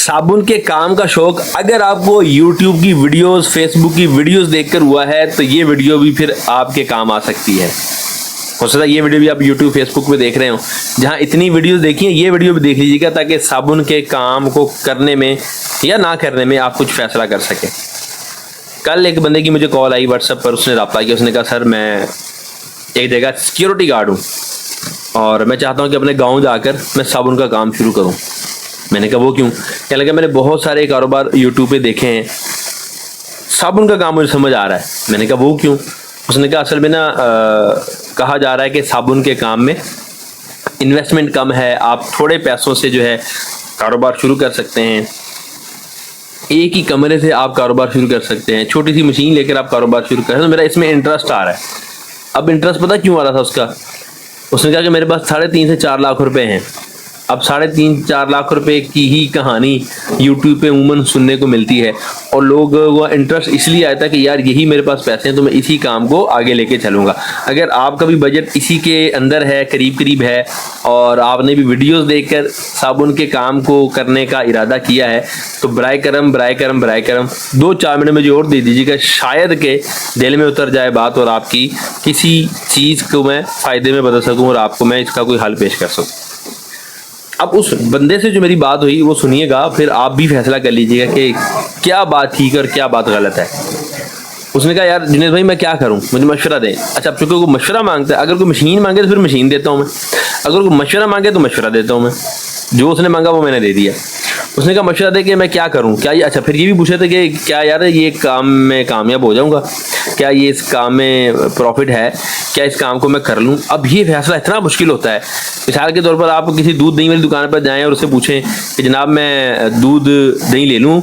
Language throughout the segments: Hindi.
साबुन के काम का शौक अगर आपको YouTube की वीडियोस, Facebook की वीडियोस देखकर हुआ है तो ये वीडियो भी फिर आपके काम आ सकती है। हो सकता है ये वीडियो भी आप YouTube, Facebook पे देख रहे हो, जहाँ इतनी वीडियोस देखी हैं ये वीडियो भी देख लीजिएगा ताकि साबुन के काम को करने में या ना करने में आप कुछ फैसला कर सकें। कल एक बंदे की मुझे कॉल आई व्हाट्सएप पर, उसने रब्ता किया, उसने कहा सर मैं एक जगह सिक्योरिटी गार्ड हूँ और मैं चाहता हूँ कि अपने गाँव जाकर मैं साबुन का काम शुरू करूँ। मैंने कहा वो क्यों? कहने लगा मैंने बहुत सारे कारोबार यूट्यूब पे देखे हैं, साबुन का काम मुझे समझ आ रहा है। मैंने कहा वो क्यों? उसने कहा असल में ना कहा जा रहा है कि साबुन के काम में इन्वेस्टमेंट कम है, आप थोड़े पैसों से जो है कारोबार शुरू कर सकते हैं, एक ही कमरे से आप कारोबार शुरू कर सकते हैं, छोटी सी मशीन लेकर आप कारोबार शुरू कर सकते हैं। तो मेरा इसमें इंटरेस्ट आ रहा है। अब इंटरेस्ट पता क्यों आ रहा था उसका? उसने कहा कि मेरे पास 3.5 से 4 लाख रुपए हैं। अब 3.5-4 लाख रुपए की ही कहानी यूट्यूब पे उमूमन सुनने को मिलती है और लोग वो इंटरेस्ट इसलिए आया था कि यार यही मेरे पास पैसे हैं तो मैं इसी काम को आगे लेके चलूँगा। अगर आपका भी बजट इसी के अंदर है, करीब करीब है, और आपने भी वीडियोस देखकर साबुन के काम को करने का इरादा किया है तो बराए करम 2-4 मिनट मुझे और दे दीजिएगा, शायद के दिल में उतर जाए बात और आपकी किसी चीज़ को मैं फ़ायदे में बदल सकूँ और आपको मैं इसका कोई हल पेश कर सकूँ। अब उस बंदे से जो मेरी बात हुई वो सुनिएगा, फिर आप भी फैसला कर लीजिएगा कि क्या बात ठीक है और क्या बात गलत है। उसने कहा यार जुनैद भाई मैं क्या करूं, मुझे मशवरा दें। अच्छा, अब चूंकि वो मशवरा मांगता है, अगर कोई मशीन मांगे तो फिर मशीन देता हूं मैं, अगर कोई मशवरा मांगे तो मशवरा देता हूं मैं। जो उसने मांगा वो मैंने दे दिया। उसने कहा मशवरा दे कि मैं क्या करूं, क्या ये, अच्छा फिर ये भी पूछे थे कि क्या यार ये काम में कामयाब हो जाऊंगा, क्या ये इस काम में प्रॉफिट है, क्या इस काम को मैं कर लूं। अब ये फैसला इतना मुश्किल होता है। मिसाल के तौर पर आप किसी दूध दही वाली दुकान पर जाएं और उससे पूछें कि जनाब मैं दूध दही ले लूं,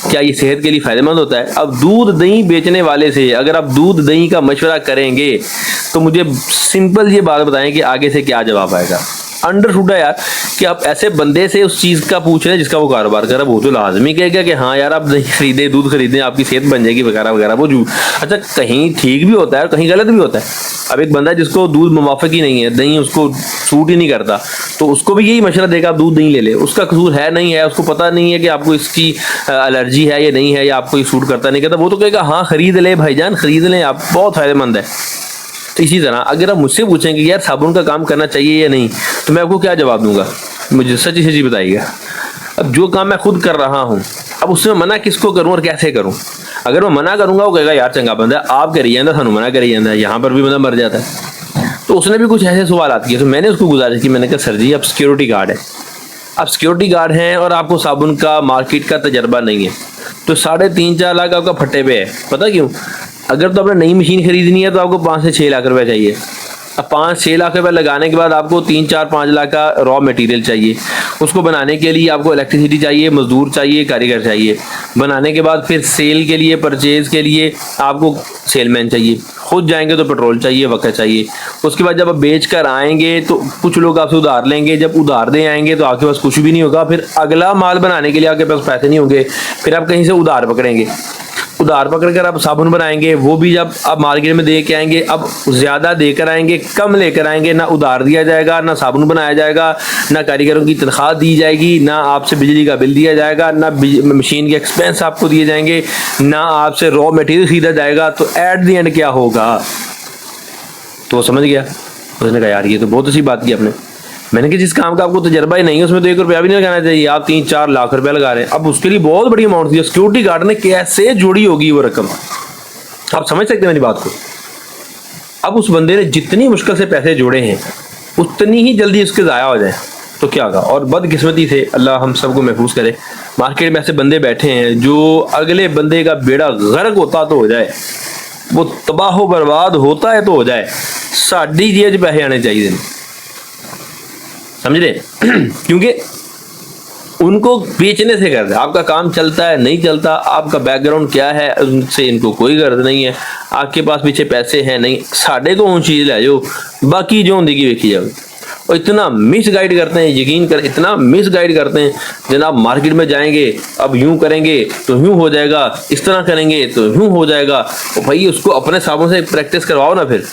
क्या ये सेहत के लिए फ़ायदेमंद होता है। अब दूध दही बेचने वाले से अगर आप दूध दही का मशवरा करेंगे तो मुझे सिंपल ये बात बताएं कि आगे से क्या जवाब आएगा। अंडरस्टूड है यार कि आप ऐसे बंदे से उस चीज़ का पूछ रहे हैं जिसका वो कारोबार कर रहा है। वो तो लाजमी कहेगा कि हाँ यार आप दही खरीदें, दूध खरीदें, आपकी सेहत बन जाएगी वगैरह वगैरह। वो अच्छा कहीं ठीक भी होता है और कहीं गलत भी होता है। अब एक बंदा जिसको दूध मुवाफिक ही नहीं है, दही उसको सूट ही नहीं करता, तो उसको भी यही मशवरा देगा आप दूध दही ले ले। उसका कसूर है नहीं है, उसको पता नहीं है कि आपको इसकी एलर्जी है या नहीं है, या आपको ये सूट करता नहीं करता, वो तो कहेगा हाँ खरीद ले भाईजान, खरीद लें, आप बहुत फ़ायदेमंद है। तो इसी तरह अगर आप मुझसे पूछेंगे यार साबुन का काम करना चाहिए या नहीं, तो मैं आपको क्या जवाब दूंगा? मुझे सच्ची सच्ची बताइएगा। अब जो काम मैं खुद कर रहा हूँ, अब उसमें मना किसको करूँ और कैसे करूँ? अगर मैं मना करूँगा वो कहेगा यार चंगा बंदा आप करी जाता, थानू मना करी जाता है, यहाँ पर भी बंदा मर जाता है। तो उसने भी कुछ ऐसे सवाल किए, तो मैंने उसको गुजारिश की, मैंने कहा सर जी आप सिक्योरिटी गार्ड है, आप सिक्योरिटी गार्ड हैं और आपको साबुन का मार्केट का तजर्बा नहीं है, तो 3.5-4 लाख आपका फट्टे पे है। पता क्यों? अगर तो आपने नई मशीन खरीदनी है तो आपको 5 से 6 लाख रुपए चाहिए। अब 5-6 लाख रुपए लगाने के बाद आपको 3-4-5 लाख का रॉ मटेरियल चाहिए। उसको बनाने के लिए आपको इलेक्ट्रिसिटी चाहिए, मजदूर चाहिए, कारीगर चाहिए। बनाने के बाद फिर सेल के लिए, परचेज के लिए आपको सेलमैन चाहिए। खुद जाएंगे तो पेट्रोल चाहिए, वक्त चाहिए। उसके बाद जब आप बेच कर आएंगे तो कुछ लोग आपसे उधार लेंगे, जब उधार दे आएंगे तो आपके पास कुछ भी नहीं होगा। फिर अगला माल बनाने के लिए आपके पास पैसे नहीं होंगे, फिर आप कहीं से उधार पकड़ेंगे। उधार पकड़कर आप साबुन बनाएंगे, वो भी जब आप मार्केट में दे के आएंगे, अब ज़्यादा देकर आएंगे, कम लेकर आएंगे, ना उधार दिया जाएगा, ना साबुन बनाया जाएगा, ना कारीगरों की तनख्वाह दी जाएगी, ना आपसे बिजली का बिल दिया जाएगा, ना मशीन के एक्सपेंस आपको दिए जाएंगे, ना आपसे रॉ मटेरियल खरीदा जाएगा। तो एट द एंड क्या होगा? तो वो समझ गया। उसने कहा यार ये तो बहुत अच्छी बात की आपने। मैंने कहा जिस काम का आपको तजर्बा ही नहीं है उसमें तो 1 रुपया भी नहीं लगाना चाहिए, आप 3-4 लाख रुपया लगा रहे हैं। अब उसके लिए बहुत बड़ी अमाउंट थी, सिक्योरिटी गार्ड ने कैसे जोड़ी होगी वो रकम, आप समझ सकते हैं मेरी बात को। अब उस बंदे ने जितनी मुश्किल से पैसे जोड़े हैं उतनी ही जल्दी उसके ज़ाया हो जाए तो क्या होगा। और बदकिस्मती से अल्लाह हम सबको महफूज करे, मार्केट में ऐसे बंदे बैठे हैं जो अगले बंदे का बेड़ा गर्क होता तो हो जाए, वो तबाह बर्बाद होता है तो हो जाए, साड़ी जेब पैसे आने चाहिए, समझ रहे? क्योंकि उनको बेचने से गर्ज है, आपका काम चलता है नहीं चलता, आपका बैकग्राउंड क्या है उनसे इनको कोई गर्ज नहीं है, आपके पास पीछे पैसे हैं नहीं, साढ़े को चीज़ ले जाओ, बाकी जो जिंदगी देखी जाओ। और इतना मिस गाइड करते हैं, यकीन कर, इतना मिस गाइड करते हैं। जनाब मार्केट में जाएंगे, अब यूं करेंगे तो यूं हो जाएगा, इस तरह करेंगे तो यूं हो जाएगा। तो भाई उसको अपने साबुन से प्रैक्टिस करवाओ ना फिर।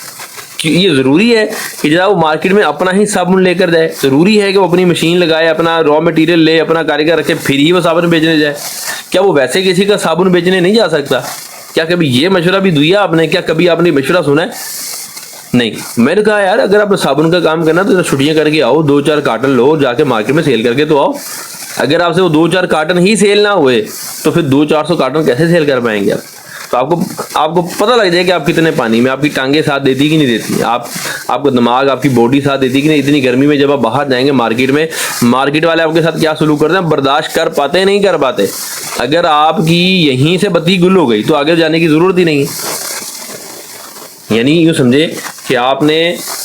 ये ज़रूरी है कि जनाब वो मार्केट में अपना ही साबुन लेकर जाए? ज़रूरी है कि वो अपनी मशीन लगाए, अपना रॉ मटेरियल ले, अपना कारीगर रखे, फिर ही वो साबुन बेचने जाए? क्या वो वैसे किसी का साबुन बेचने नहीं जा सकता? क्या कभी ये मशवरा भी दिया आपने? क्या कभी आपने मशवरा सुना है? नहीं। मैंने कहा यार अगर आप साबुन का काम करना तो छुट्टियां करके आओ, 2-4 कार्टन लो, जाके मार्केट में सेल करके तो आओ। अगर आपसे वो 2-4 कार्टन ही सेल ना हुए तो फिर 200-400 कार्टन कैसे सेल कर पाएंगे आप? तो आपको पता लग जाए कि आप कितने पानी में, आपकी टांगे साथ देती कि नहीं देती, आपका दिमाग, आपकी बॉडी साथ देती कि नहीं। इतनी गर्मी में जब आप बाहर जाएंगे मार्केट में, मार्केट वाले आपके साथ क्या सलूक करते हैं, बर्दाश्त कर पाते नहीं कर पाते। अगर आपकी यहीं से बत्ती गुल हो गई तो आगे जाने की जरूरत ही नहीं है। यानी यूँ समझे कि आपने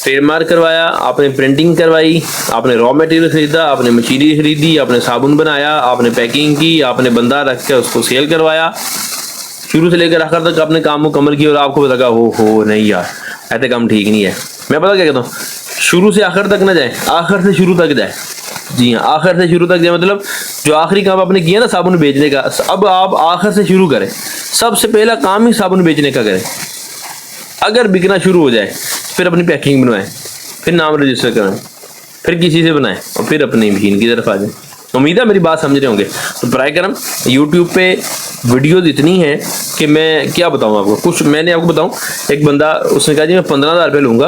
ट्रेडमार्क करवाया, आपने प्रिंटिंग करवाई, आपने रॉ मटेरियल खरीदा, आपने मशीनरी खरीदी, आपने साबुन बनाया, आपने पैकिंग की, आपने बंदा रख के उसको सेल करवाया, शुरू से लेकर आखिर तक आपने काम मुकम्मल किया और आपको लगा हो नहीं यार ऐसे काम ठीक नहीं है। मैं पता क्या कहता हूँ, शुरू से आखिर तक ना जाए, आखिर से शुरू तक जाए। जी हाँ, आखिर से शुरू तक जाए, मतलब जो आखिरी काम आपने किया ना साबुन बेचने का, अब आप आखिर से शुरू करें। सबसे पहला काम ही साबुन बेचने का करें। अगर बिकना शुरू हो जाए फिर अपनी पैकिंग बनवाएं, फिर नाम रजिस्टर कराएं, फिर किसी से बनाएं और फिर अपनी मशीन की तरफ आ जाएं। उम्मीद है मेरी बात समझ रहे होंगे। तो बराए करम यूट्यूब पे वीडियोज़ इतनी हैं कि मैं क्या बताऊं आपको। कुछ मैंने आपको बताऊं, एक बंदा उसने कहा जी मैं 15,000 रुपये लूँगा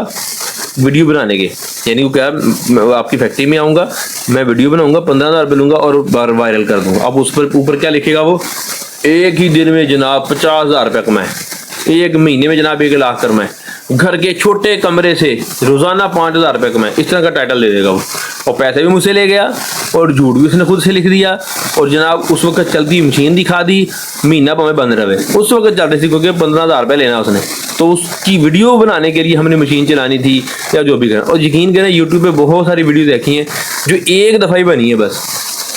वीडियो बनाने के। यानी वो क्या, मैं आपकी फैक्ट्री में आऊँगा, मैं वीडियो बनाऊँगा, 15,000 रुपये लूँगा और वायरल कर दूँगा। अब उस पर ऊपर क्या लिखेगा वो, एक ही दिन में जनाब 50,000 रुपये कमाए, एक महीने में जनाब 1 लाख कमाए, घर के छोटे कमरे से रोजाना 5,000 रुपये कमाए, इस तरह का टाइटल दे देगा वो। और पैसे भी मुझसे ले गया और झूठ भी उसने खुद से लिख दिया। और जनाब उस वक्त चलती मशीन दिखा दी, महीना भावें बंद रहे, उस वक्त चल रही थी क्योंकि 15,000 रुपये लेना उसने। तो उसकी वीडियो बनाने के लिए हमने मशीन चलानी थी या जो भी करना। और यकीन करें यूट्यूब पे बहुत सारी वीडियो देखी हैं जो एक दफ़ा ही बनी है बस।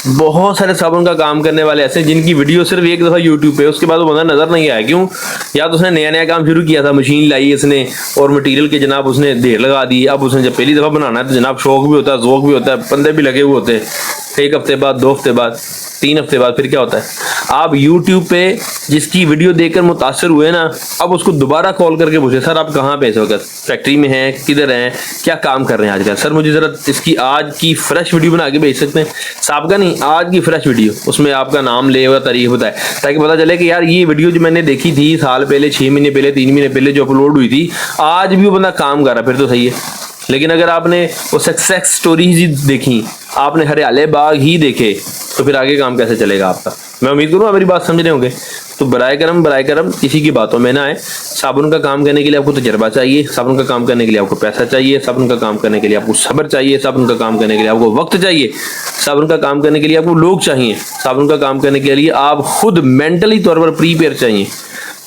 बहुत सारे साबुन का काम करने वाले ऐसे जिनकी वीडियो सिर्फ एक दफ़ा यूट्यूब पे, उसके बाद वो बंदा नज़र नहीं आया। क्यों? या तो उसने नया नया काम शुरू किया था, मशीन लाई इसने और मटेरियल के जनाब उसने ढेर लगा दी। अब उसने जब पहली दफ़ा बनाना है तो जनाब शौक भी होता है, ज़ौक भी होता है, बंदे भी लगे हुए होते हैं। 1 हफ्ते बाद, 2 हफ्ते बाद, 3 हफ्ते बाद फिर क्या होता है, आप यूट्यूब पे जिसकी वीडियो देखकर मुतासर हुए ना, अब उसको दोबारा कॉल करके पूछे सर आप कहाँ पे इस वक्त, फैक्ट्री में हैं, किधर हैं, क्या काम कर रहे हैं आजकल, सर मुझे ज़रा इसकी आज की फ्रेश वीडियो बना के भेज सकते हैं। साहब का नहीं, आज की फ्रेश वीडियो, उसमें आपका नाम ले और तारीख बताए, ताकि पता चले कि यार ये वीडियो जो मैंने देखी थी साल पहले, 6 महीने पहले, 3 महीने पहले जो अपलोड हुई थी, आज भी वो बंदा काम कर रहा है, फिर तो सही है। लेकिन अगर आपने वो सक्सेस स्टोरीज ही देखी, आपने हरियाले बाग ही देखे, तो फिर आगे काम कैसे चलेगा आपका। मैं उम्मीद करूँगा मेरी बात समझ रहे होंगे। तो बराए करम किसी की बातों में ना आए। साबुन का काम करने के लिए आपको तजर्बा चाहिए, साबुन का काम करने के लिए आपको पैसा चाहिए, साबुन का काम करने के लिए आपको सब्र चाहिए, साबुन का काम करने के लिए आपको वक्त चाहिए, साबुन का काम करने के लिए आपको लोग चाहिए, साबुन का काम करने के लिए आप खुद मेंटली तौर पर प्रीपेयर चाहिए।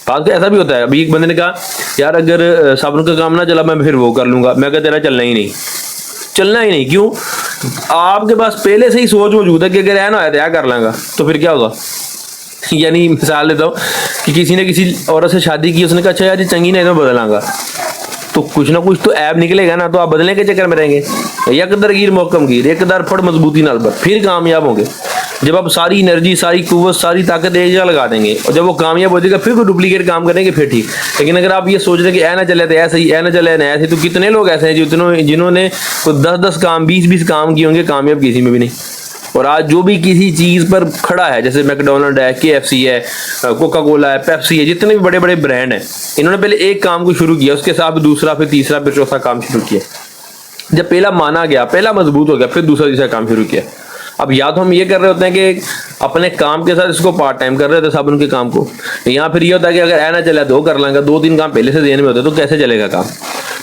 बात ऐसा भी होता है, अभी एक बंदे ने कहा यार अगर साबुन का काम ना चला मैं फिर वो कर लूँगा। मैं कहता तेरा चलना ही नहीं। क्यों? आपके पास पहले से ही सोच मौजूद है कि अगर ऐसा क्या कर लांगा तो फिर क्या होगा। यानी मिसाल लेता हूँ कि किसी ने किसी औरत से शादी की, उसने कहा अच्छा यार चंगी नहीं तो बदलांगा, तो कुछ ना कुछ तो ऐप निकलेगा ना, तो आप बदलने के चक्कर में रहेंगे। यकदर गिर मोहकम गिर, एकदार फट मजबूती नाल पर, फिर कामयाब होंगे। जब आप सारी एनर्जी, सारी कुव्वत, सारी ताकत एक जगह लगा देंगे और जब वो कामयाब हो जाएगा फिर वो डुप्लीकेट काम करेंगे, फिर ठीक। लेकिन अगर आप ये सोच रहे कि ऐ ना चले तो ऐसा ही, ऐ ना चले ना ऐसे, तो कितने लोग ऐसे हैं जिन्होंने तो 10-10 काम, 20-20 काम किए होंगे, कामयाब किसी में भी नहीं। और आज जो भी किसी चीज़ पर खड़ा है, जैसे मैकडोनल्ड है, KFC है, कोका कोला है, पेप्सी है, जितने भी बड़े बड़े ब्रांड हैं, इन्होंने पहले एक काम को शुरू किया, उसके साथ दूसरा, फिर तीसरा, फिर चौथा काम शुरू किया। जब पहला माना गया, पहला मजबूत हो गया, फिर दूसरा तीसरा काम शुरू किया। अब या तो हम ये कर रहे होते हैं कि अपने काम के साथ इसको पार्ट टाइम कर रहे होते हैं साबुन के काम को, या फिर ये होता है कि अगर ऐना चला दो कर लांगा, 2-3 काम पहले से देने में होते तो कैसे चलेगा काम।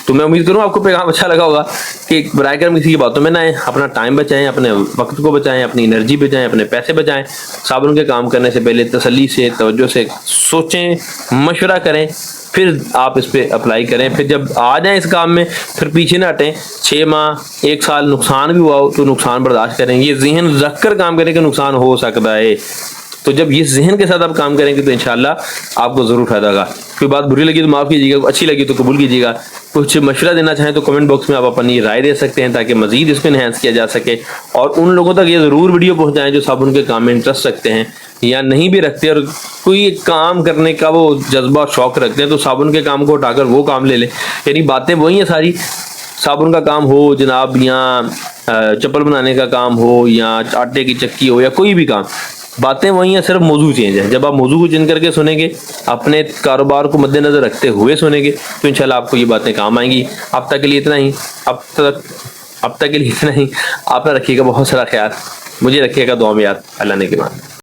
तो मैं उम्मीद करूँ आपको पैगाम अच्छा लगा होगा कि बराए करम किसी की बातों में ना आए, अपना टाइम बचाएं, अपने वक्त को बचाएं, अपनी एनर्जी बचाएं, अपने पैसे बचाएं। साबुन के काम करने से पहले तसल्ली से, तवज्जो से सोचें, मशवरा करें, फिर आप इस पर अप्लाई करें। फिर जब आ जाएं इस काम में फिर पीछे ना हटें। 6 माह, 1 साल नुकसान भी हुआ हो तो नुकसान बर्दाश्त करें। ये ज़हन रख कर काम करें कि नुकसान हो सकता है, तो जब ये जहन के साथ आप काम करेंगे तो इंशाल्लाह आपको ज़रूर फायदा होगा। कोई बात बुरी लगी तो माफ़ कीजिएगा, अच्छी लगी तो कबूल कीजिएगा। कुछ मशवरा देना चाहें तो कमेंट बॉक्स में आप अपनी राय दे सकते हैं ताकि मज़ीद इसको इन्हेंस किया जा सके। और उन लोगों तक ये ज़रूर वीडियो पहुँचाएँ जो साबुन के काम में इंटरेस्ट रखते हैं या नहीं भी रखते और कोई काम करने का वो जज्बा और शौक़ रखते हैं, तो साबुन के काम को उठाकर वो काम ले लें। यानी बातें वही हैं सारी, साबुन का काम हो जनाब, या चप्पल बनाने का काम हो, या आटे की चक्की हो, या कोई भी काम, बातें वही हैं, सिर्फ मौजू चेंज है। जब आप मौजू को चेंज करके सुनेंगे, अपने कारोबार को मद्देनजर रखते हुए सुनेंगे, तो इंशाल्लाह आपको ये बातें काम आएंगी। अब तक के लिए इतना ही, अब तक के लिए इतना ही। आप ना रखिएगा बहुत सारा ख्याल, मुझे रखिएगा दुआ में याद। अल्लाह ने के बाद।